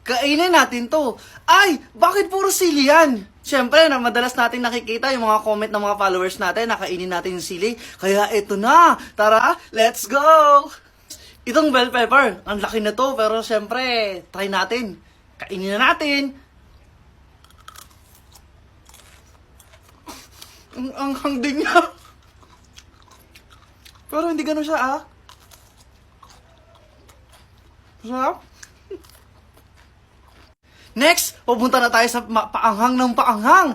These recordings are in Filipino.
Kainin natin to. Ay, bakit puro sili yan? Siyempre, madalas natin nakikita yung mga comment ng mga followers natin na kainin natin yung sili. Kaya ito na. Tara, let's go! Itong bell pepper, ang laki na to. Pero siyempre, try natin. Kainin na natin. Ang anghang din niya. Pero hindi ganun siya, ah. Masarap. Next, pupunta na tayo sa paanghang ng paanghang.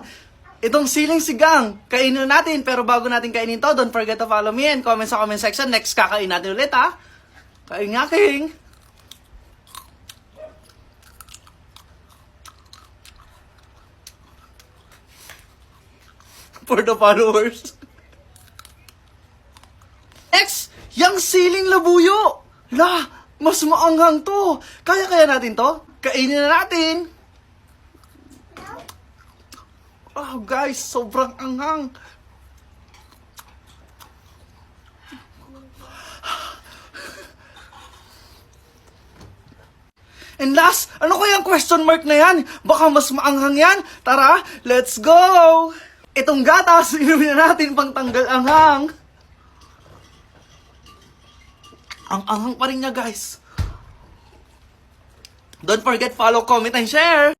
Itong siling sigang, kainin natin. Pero bago natin kainin to, don't forget to follow me and comment sa comment section. Next, kakain natin ulit, ha? Kain nga, King. For the followers. Next, yung siling labuyo. La, mas maanghang to. Kaya natin to? Kainin na natin. Oh, guys, sobrang anghang. And last, ano kaya ang question mark na yan? Baka mas maanghang yan. Tara, let's go! Itong gatas, inumin na natin pang tanggal anghang. Ang anghang pa rin niya, guys. Don't forget, follow, comment, and share!